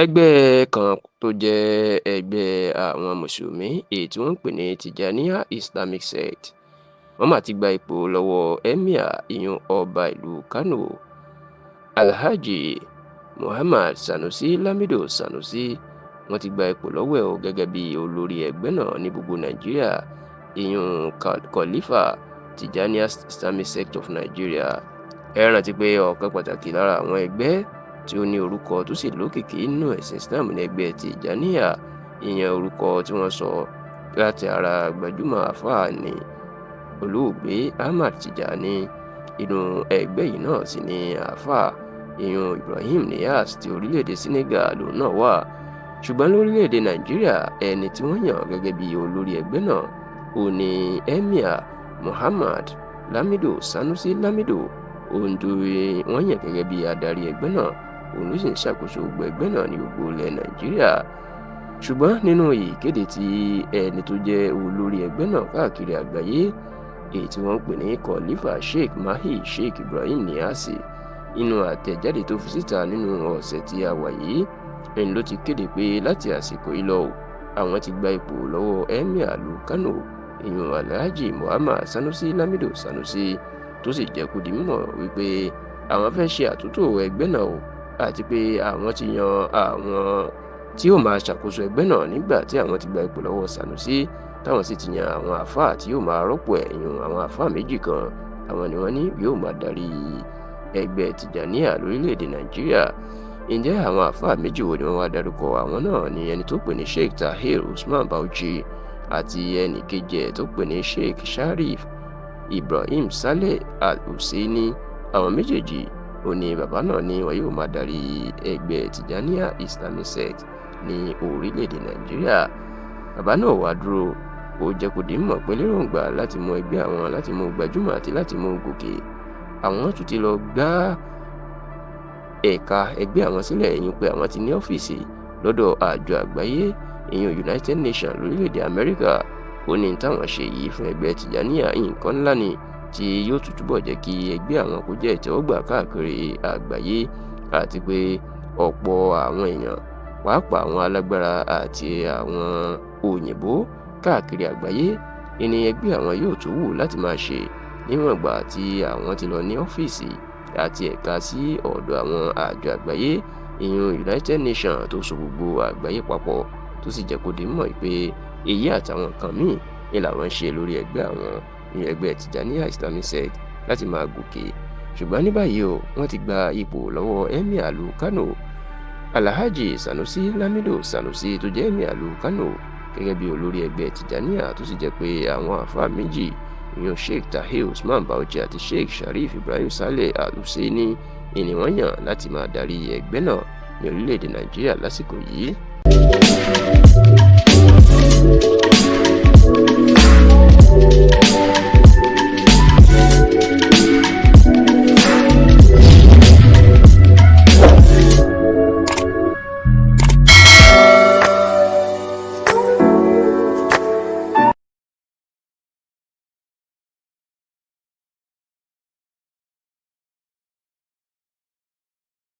Ẹgbẹ́ kan tó jẹ́ ẹgbẹ́ àwọn Mùsùlùmí èyí tí wọ́n ń pè ní Tijaniya Islamic Sect, wọ́n mà ti gba ipò lọ́wọ́ Emir ìyún ọba ìlú Kano, Alhaji Muhammad Sanusi Lamido Sanusi. Wọ́n ti gba ipò lọ́wọ́ ẹ̀ gẹ́gẹ́ bí olórí ẹgbẹ́ náà ní gbogbo Nàìjíríà, ìyún Khalifa Tijaniya Islamic Sect of Nigeria. Ẹ rántí pé ọ̀kan pàtàkì lára àwọn ẹgbẹ́ tí ó ní orúkọ tó sì lókìkí nínú ẹ̀sìn Islam ní ẹgbẹ́ Tijaniya, ìyẹn orúkọ tí wọ́n sọ láti ara gbajúmọ̀ àfáà ní olóògbé Ahmad Tijani. Inú ẹgbẹ́ yìí náà sì ni àfáà ìyún Ibrahim Niass ti orílẹ̀-èdè Senegal lòun náà wà. Ṣùgbọ́n lórílẹ̀-èdè Nàìjíríà, ẹni tí wọ́n yàn gẹ́gẹ́ bí olórí ẹgbẹ́ náà ò ní Emir Muhammad Lamido Sanusi Lamido. Ohun tó wọ́n yàn gẹ́gẹ́ bí adarí ẹgbẹ́ náà, òun ló sì ń ṣàkóso gbogbo ẹgbẹ́ náà ní gbogbo ilẹ̀ Nàìjíríà. Ṣùgbọ́n nínú ìkéde tí ẹni tó jẹ́ olórí ẹgbẹ́ náà káàkiri àgbáyé, èyí tí wọ́n ń pè ní Khalifa Sheikh Mahi Sheikh Ibrahim Niass, inú àtẹ̀jáde tó fi síta nínú ọ̀sẹ̀ tí a wà yìí, ẹni ló ti kéde pé láti àsìkò yìí lọ àwọn ti gba ipò lọ́wọ́ Emir ìlú Kano, ìyún Alhaji Muhammad Sanusi Lamido Sanusi, tó sì jẹ́ kó di mímọ̀ wípé àwọn fẹ́ ṣe àtúntò ẹgbẹ́ náà àti pé àwọn ti yan àwọn tí yóò máa ṣàkóso ẹgbẹ́ náà nígbà tí àwọn ti gba ipò lọ́wọ́ Sanusi, táwọn sì ti yan àwọn àfáà tí yóò máa rọ́pò ẹ̀, ìyún àwọn àfáà méjì kan. Àwọn ni wọ́n ní yóò máa darí ẹgbẹ́ Tijaniya lórílẹ̀‐èdè Nàìjíríà. Ǹjẹ́ àwọn àfáà méjì wo ni wọ́n wá dárúkọ? Àwọn náà ni ẹni tó pè ní Sheikh Tahir Usman Bauchi àti ẹnì kejì ẹ̀ tó pè ní Sheikh Sharif Ibrahim Saleh Al-Husseini. Àwọn méjèèjì ó ní bàbá náà ní wọn yóò máa darí ẹgbẹ́ Tijaniya Islamic Sect ní orílẹ̀-èdè Nàìjíríà. Bàbá náà wá dúró, ó jẹ́ kó di mọ̀ pé lérògbà láti mú ẹgbẹ́ àwọn láti mú gbajúmọ̀ àti láti mú gòkè, àwọn tún ti lọ gbá ẹ̀ka ẹgbẹ́ àwọn sílẹ̀, ìyẹn pé àwọn ti ní ọ́fíìsì lọ́dọ̀ àjọ àgbáyé, ìyẹn United Nations lórílẹ̀-èdè Amẹ́ríkà. Ó ní táwọn ṣe yìí fún ẹgbẹ́ Tijaniya nǹkan ńlá ni tí yóò túbọ̀ jẹ́ kí ẹgbẹ́ àwọn kó jẹ́ ìtẹ́wọ́gbà káàkiri àgbáyé, àti pé ọ̀pọ̀ àwọn èèyàn pàápàá àwọn alágbára àti àwọn òyìnbó káàkiri àgbáyé ní ẹgbẹ́ àwọn yóò tún wù láti máa ṣe níwọ̀n ìgbà tí àwọn ti lọ ní ọ́fíìsì àti ẹ̀ka sí ọ̀dọ̀ àwọn àjọ àgbáyé, ìyẹn United Nations tó so gbogbo àgbáyé papọ̀, tó sì jẹ́ kó di mọ̀ pé èyí àtàwọn nǹkan míì ni làwọn ń ṣe lórí ẹgbẹ́ àwọn, ìyẹn ẹgbẹ́ Tijaniya Islamic Sect, láti máa gòkè. Ṣùgbọ́n ní báyìí wọ́n ti gba ipò lọ́wọ́ Emir ìlú Kano, Alhaji Sanusi Lamido Sanusi, tó jẹ́ Emir ìlú Kano, gẹ́gẹ́ bí olórí ẹgbẹ́ Tijaniya, tó sì jẹ́ pé àwọn àfáà méjì, ìyẹn Sheikh Tahir Usman Bauchi àti Sheikh Sharif Ibrahim Saleh Al-Husseini, ni wọ́n yàn láti máa darí ẹgbẹ́ náà ní orílẹ̀-èdè Nàìjíríà lásìkò yìí.